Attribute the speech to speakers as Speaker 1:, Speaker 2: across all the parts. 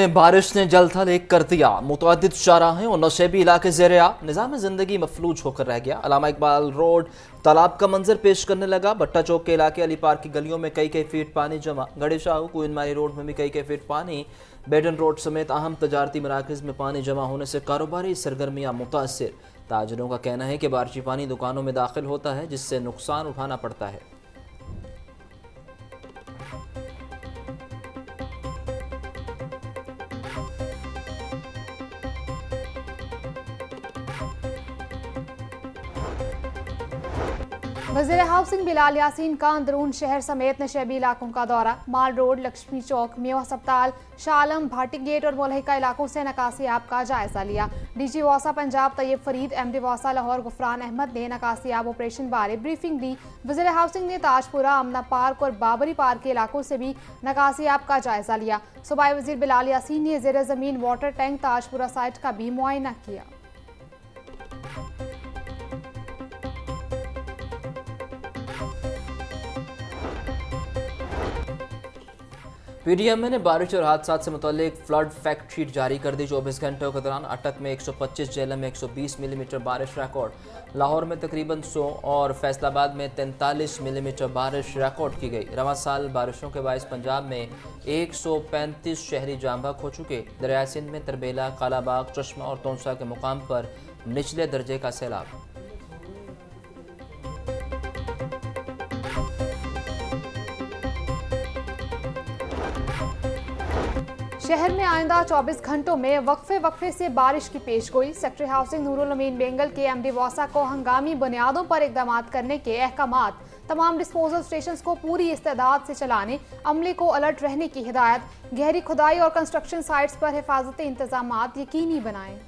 Speaker 1: बारिश ने जल थल एक कर दिया। मुतअद्दिद शाहराहें और नशेबी इलाके ज़ेर-ए-आब, निज़ाम ज़िंदगी मफलूज होकर रह गया। अल्लामा इकबाल रोड तालाब का मंजर पेश करने लगा। भट्टा चौक के इलाके अली पार्क की गलियों में कई फीट पानी जमा। गढ़े शाहू कुइनमारी रोड में भी कई फीट पानी। बेडन रोड समेत अहम तजारती मराकज़ में पानी जमा होने से कारोबारी सरगर्मियाँ मुतासिर। ताजरों का कहना है कि बारिशी पानी दुकानों में दाखिल होता है, जिससे नुकसान उठाना पड़ता है।
Speaker 2: वज़ीर हाउसिंग बिलाल यासीन का अंदरून शहर समेत नशेबी इलाकों का दौरा। माल रोड, लक्ष्मी चौक, मेयो अस्पताल, शालम, भाटी गेट और मुलहिका इलाकों से नकासियाब का जायजा लिया। डीजी वौसा पंजाब तैयब फरीद, एमडी वौसा लाहौर गुफरान अहमद ने नकासियाब ऑपरेशन बारे ब्रीफिंग दी। वज़ीर हाउसिंग ने ताजपुरा, अमना पार्क और बाबरी पार्क के इलाकों से भी नकासियाब का जायजा लिया। सूबाई वज़ीर बिलाल यासीन ने ज़ेर ज़मीन वाटर टैंक ताजपुरा साइट का भी मुआयना किया।
Speaker 1: पीडीएमए ने बारिश और हादसात से मुतल्लिक फ्लड फैक्ट शीट जारी कर दी। 24 घंटों के दौरान अटक में 125, जेलम में 120 मिलीमीटर बारिश रिकॉर्ड। लाहौर में तकरीबन 100 और फैसलाबाद में 43 मिलीमीटर बारिश रिकॉर्ड की गई। रवां साल बारिशों के बायस पंजाब में 135 शहरी जाम बहक हो चुके। दरिया सिंध में तरबेला, कालाबाग, चश्मा और तोंसा के मुकाम पर निचले दर्जे का सैलाब।
Speaker 2: शहर में आइंदा 24 घंटों में वक्फे से बारिश की पेशगोई। सेक्रेटरी हाउसिंग नूरुल अमीन बेंगल के एमडी वौसा को हंगामी बुनियादों पर इकदाम करने के अहकामात। तमाम डिस्पोजल स्टेशन को पूरी इस्तेदाद से चलाने, अमले को अलर्ट रहने की हिदायत। गहरी खुदाई और कंस्ट्रक्शन साइट्स पर हिफाजती इंतजाम यकीनी बनाएं।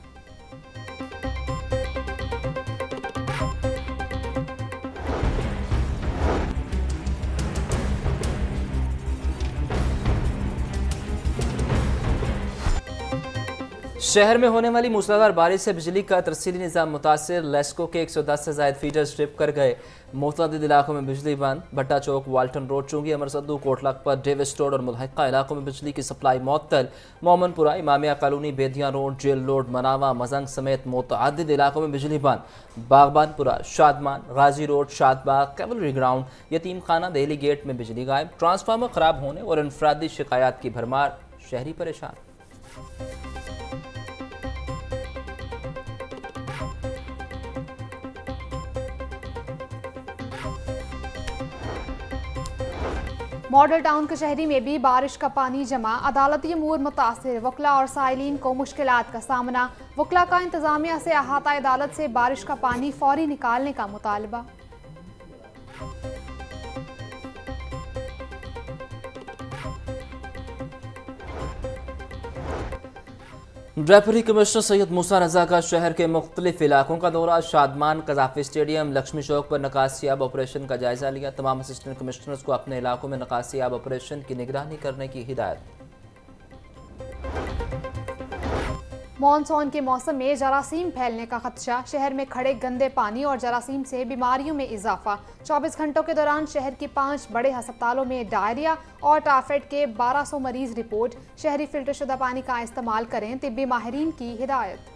Speaker 1: शहर में होने वाली मूसलाधार बारिश से बिजली का तरसीली निज़ाम मुतासिर। लेस्को के 110 से ज़ायद फीडर स्ट्रिप कर गए। मुतअद्दिद इलाकों में बिजली बंद। भट्टा चौक, वाल्टन रोड, चुंगी, अमरसद्दू, कोटलखपत, डेविस रोड और मुलहिका इलाकों में बिजली की सप्लाई मुअत्तल। मोमनपुरा, इमामिया कॉलोनी, बेदिया रोड, जेल रोड, मनावा, मजंग समेत मुतअद्दिद इलाकों में बिजली बंद। बागबानपुरा, शादमान, गाजी रोड, शादबाग, कैवलरी ग्राउंड, यतीम खाना, दहली गेट में बिजली गायब। ट्रांसफार्मर खराब होने और इनफरादी शिकायत की भरमार, शहरी परेशान।
Speaker 2: मॉडल टाउन कचहरी में भी बारिश का पानी जमा। अदालती अमूर मुतासिर। वकला और साइलिन को मुश्किलात का सामना। वकला का इंतजामिया से अहाता अदालत से बारिश का पानी फौरी निकालने का मुतालबा।
Speaker 1: डेप्यूटी कमिश्नर सैयद मूसा रजा का शहर के मुख्तलिफ इलाकों का दौरा। शादमान, कज़ाफ़ी स्टेडियम, लक्ष्मी चौक पर नकासियाब ऑपरेशन का जायजा लिया। तमाम असिस्टेंट कमिश्नर्स को अपने इलाकों में नकासियाब ऑपरेशन की निगरानी करने की हिदायत।
Speaker 2: मॉनसून के मौसम में जरासीम फैलने का खदशा। शहर में खड़े गंदे पानी और जरासीम से बीमारियों में इजाफा। 24 घंटों के दौरान शहर के 5 बड़े अस्पतालों में डायरिया और टाफेड के 1200 मरीज रिपोर्ट। शहरी फिल्टर शुदा पानी का इस्तेमाल करें, तिब्बी माहिरीन की हिदायत।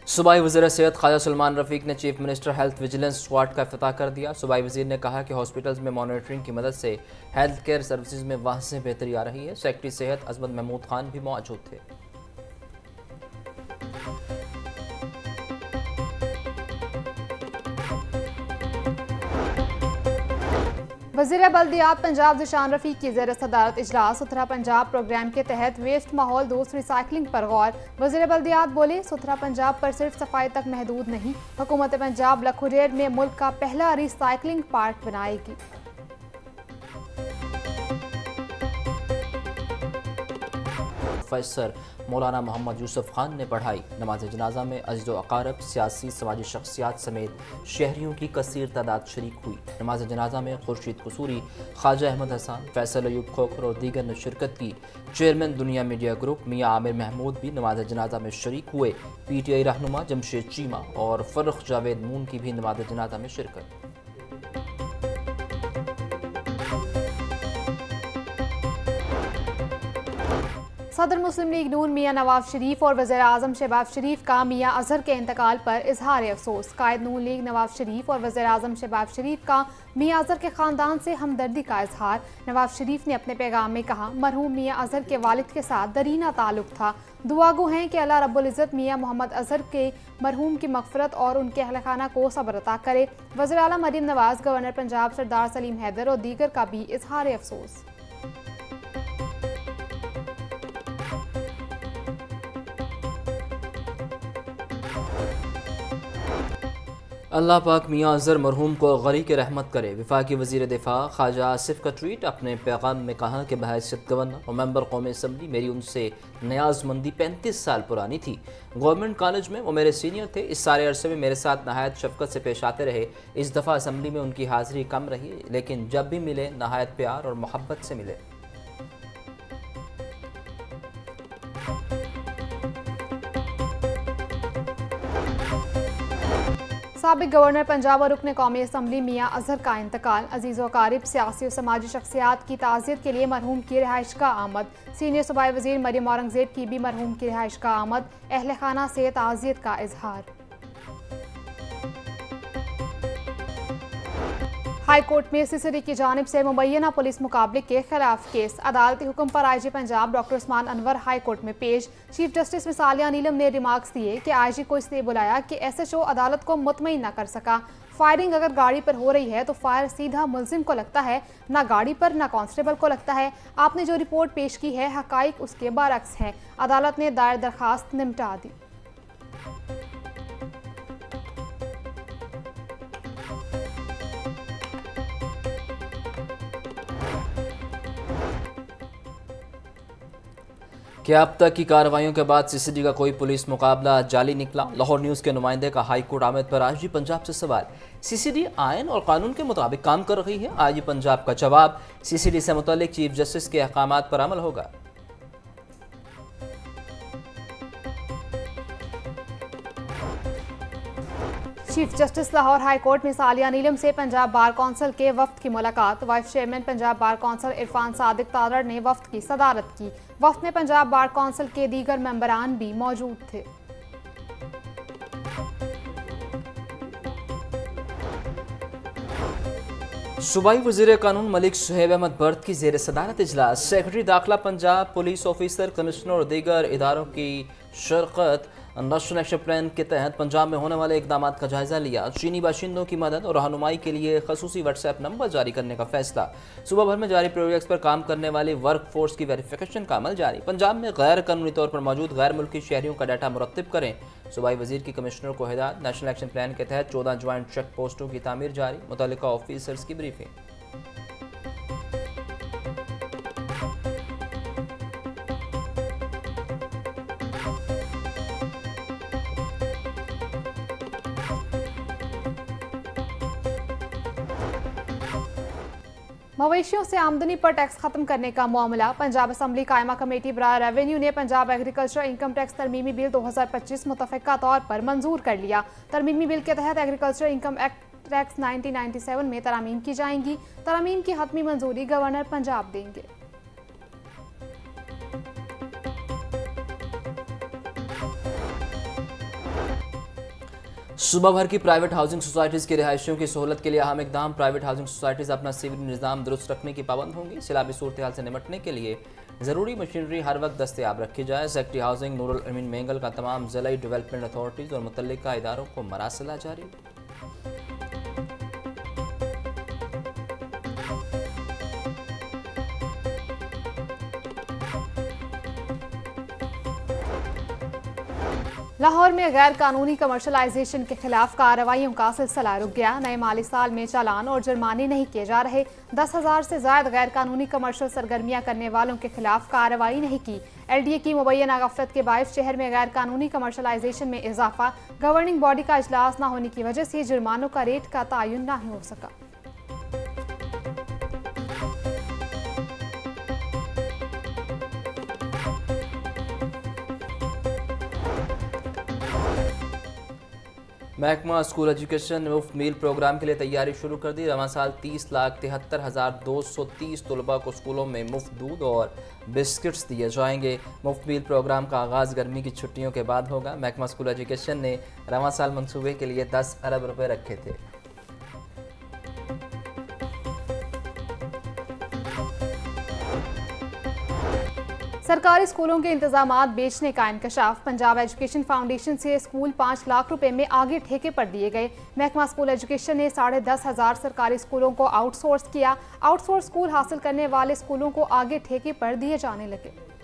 Speaker 1: सूबाई वज़ीर सेहत ख्वाजा सलमान रफ़ीक ने chief minister health vigilance squad का इफ्तिताह कर दिया। सूबाई वज़ीर ने कहा कि हॉस्पिटल्स में मॉनिटरिंग की मदद से हेल्थ केयर सर्विसेज में वाज़ेह बेहतरी आ रही है। सेक्रेटरी सेहत अजमत महमूद खान भी मौजूद थे।
Speaker 2: वज़ीर बल्दियात पंजाब ज़िशान रफ़ीक की ज़ेर सदारत इजलास। सुथरा पंजाब प्रोग्राम के तहत वेस्ट माहौल दोस्त रिसाइकलिंग पर गौर। वज़ीर बल्दियात बोले, सुथरा पंजाब पर सिर्फ सफाई तक महदूद नहीं, हुकूमत पंजाब लखुरेड में मुल्क का पहला रिसाइकलिंग पार्क बनाएगी।
Speaker 1: प्रोफेसर मौलाना मोहम्मद यूसुफ खान ने पढ़ाई। नमाज जनाजा में अज़ीज़ व अक़ारब, सियासी समाजी शख्सियात समेत शहरियों की कसीर तादाद शरीक हुई। नमाज जनाजा में खुर्शीद कसूरी, ख्वाजा अहमद हसन, फैसल अयूब खोखर और दीगर ने शिरकत की। चेयरमैन दुनिया मीडिया ग्रुप मियाँ आमिर महमूद भी नमाज जनाजा में शरीक हुए। PTI रहनुमा जमशेद चीमा और फ़र्रुख जावेद मून की भी नमाज जनाजा में शिरकत।
Speaker 2: सदर मुस्लिम लीग नून मियां नवाज शरीफ और वज़ीर आज़म शहबाज शरीफ का मियां अजहर के इंतकाल पर इजहार अफसोस। कायद नून लीग नवाज शरीफ और वज़ीर आज़म शहबाज शरीफ का मियां अजहर के ख़ानदान से हमदर्दी का इजहार। नवाज शरीफ ने अपने पैगाम में कहा, मरहूम मियां अजहर के वालिद के साथ दरीना ताल्लुक था। दुआगो हैं कि अल्लाह रब्बुल इज़्ज़त मियां मोहम्मद अजहर के मरहूम की मग़फ़िरत और उनके अहल खाना को सब्र अता करे। वज़ीर आला मरीम नवाज, गवर्नर पंजाब सरदार सलीम हैदर और दीगर का भी इजहार अफसोस।
Speaker 1: अल्लाह पाक मियां अजहर मरहूम को गरी के रहमत करे। वफाकी वज़ीर दिफा ख्वाजा आसिफ का ट्वीट। अपने पैगाम में कहा कि बहैसियत गवर्नर और मेंबर कौमी असम्बली मेरी उनसे न्याज़मंदी 35 साल पुरानी थी। गवर्नमेंट कॉलेज में वो मेरे सीनियर थे। इस सारे अरसे में मेरे साथ नहायत शफ़क़त से पेश आते रहे। इस दफ़ा असम्बली में उनकी हाज़िरी कम रही, लेकिन जब भी मिले नहायत प्यार और मोहब्बत से मिले।
Speaker 2: साबिक गवर्नर पंजाब और रुकन कौमी असम्बली मियां अजहर का इंतकाल। अजीज़ व क़ारिब सियासी और समाजी शख्सियात की ताज़ियत के लिए मरहूम की रिहाइश का आमद। सीनियर सूबाई वज़ीर मरियम औरंगज़ेब की भी मरहूम की रिहाइश का आमद। अहल खाना से ताज़ियत का इजहार। हाई कोर्ट में सीसीडी की जानिब से मुबैना पुलिस मुकाबले के खिलाफ केस। अदालती हुक्म पर IG Punjab doctor Usman Anwar high court में पेश। चीफ जस्टिस मिसालिया नीलम ने रिमार्क्स दिए कि आईजी को इसलिए बुलाया कि एसएचओ अदालत को मुतमईन न कर सका। फायरिंग अगर गाड़ी पर हो रही है तो फायर सीधा मुलजिम को लगता है, ना गाड़ी पर, ना कांस्टेबल को लगता है। आपने जो रिपोर्ट पेश की है हकाइक उसके बरअक्स हैं। अदालत ने दायर दरखास्त निपटा दी।
Speaker 1: क्या अब तक की कार्रवाइयों के बाद सीसीडी का कोई पुलिस मुकाबला जाली निकला? लाहौर न्यूज़ के नुमाइंदे का हाई कोर्ट आमिद पर आईजी पंजाब से सवाल। सीसीडी आयन और कानून के मुताबिक काम कर रही है? आईजी पंजाब का जवाब, सीसीडी से मुतल्लिक चीफ जस्टिस के अहकामात पर अमल होगा।
Speaker 2: Chief justice Lahore high court में सालिया नीलम से पंजाब बार कौंसिल के वफ्द की मुलाकात। Vice chairman Punjab bar council Irfan Sadiq Tarar ने वफ्द की सदारत की। वफ्द में पंजाब बार कौंसिल के दीगर मेंबरान भी मौजूद थे।
Speaker 1: सूबाई वज़ीर कानून मलिक सुहेब अहमद बर्द की जेर सदारत इजलास। सेक्रेटरी दाखिला पंजाब, पुलिस ऑफिसर, कमिश्नर और दीगर इदारों की शिरकत। नेशनल एक्शन प्लान के तहत पंजाब में होने वाले इकदाम का जायजा लिया। चीनी बाशिंदों की मदद और रहनुमाई के लिए खसूसी व्हाट्सएप नंबर जारी करने का फैसला। सुबह भर में जारी प्रोजेक्ट्स पर काम करने वाली वर्क फोर्स की वेरिफिकेशन का अमल जारी। पंजाब में गैर कानूनी तौर पर मौजूद गैर मुल्की शहरियों का डाटा मुरत्तिब करें। सूबाई वजीर की कमिश्नर को हिदायत। नेशनल एक्शन प्लान के तहत 14 ज्वाइंट चेक पोस्टों की तामीर जारी। मुतल्लिका ऑफिसर्स की ब्रीफिंग।
Speaker 2: मवेशियों से आमदनी पर टैक्स खत्म करने का मामला। पंजाब असम्बली कायमा कमेटी बराए रेवेन्यू ने पंजाब एग्रीकल्चर इनकम टैक्स तरमीमी बिल 2025 मुतफ़िका तौर पर मंजूर कर लिया। तरमीमी बिल के तहत एग्रीकल्चर इनकम एक्ट टैक्स 1997 में तरामीम की जाएंगी। तरामीम की हतमी मंजूरी गवर्नर पंजाब देंगे।
Speaker 1: सुबह भर की प्राइवेट हाउसिंग सोसाइटीज़ की रिहायशियों की सहूलत के लिए अहम इकदाम। प्राइवेट हाउसिंग सोसाइटीज़ अपना सिविल निज़ाम दुरुस्त रखने की पाबंद होंगी। सैलाबी सूरत हाल से निपटने के लिए ज़रूरी मशीनरी हर वक्त दस्तयाब रखी जाए। सेक्रेटरी हाउसिंग नूरुल अमीन मेंगल का तमाम ज़िलाई डेवलपमेंट अथॉरिटीज़ और मुतल्लिका इदारों को मरासला जारी।
Speaker 2: लाहौर में गैर कानूनी कमर्शलाइजेशन के खिलाफ कार्रवाइयों का सिलसिला रुक गया। नए माली साल में चालान और जुर्माने नहीं किए जा रहे। 10,000 से ज्यादा गैर कानूनी कमर्शल सरगर्मियां करने वालों के खिलाफ कार्रवाई नहीं की। LDA की मुबैना गफलत के बायस शहर में गैर कानूनी कमर्शलाइजेशन में इजाफा। गवर्निंग बॉडी का इजलास न होने की वजह से जुर्मानों का रेट का तयन नहीं हो सका।
Speaker 1: महकमा स्कूल एजुकेशन ने मुफ्त मील प्रोग्राम के लिए तैयारी शुरू कर दी। रवां साल 30,73,230 तलबा को स्कूलों में मुफ्त दूध और बिस्किट्स दिए जाएंगे। मुफ्त मील प्रोग्राम का आगाज़ गर्मी की छुट्टियों के बाद होगा। महकमा स्कूल एजुकेशन ने रवां साल मंसूबे के लिए 10 अरब रुपए रखे थे।
Speaker 2: सरकारी स्कूलों के इंतजामात बेचने का इंकशाफ। पंजाब एजुकेशन फाउंडेशन से स्कूल 5 लाख रुपए में आगे ठेके पर दिए गए। महकमा स्कूल एजुकेशन ने 10,500 सरकारी स्कूलों को आउटसोर्स किया। आउटसोर्स स्कूल हासिल करने वाले स्कूलों को आगे ठेके पर दिए जाने लगे।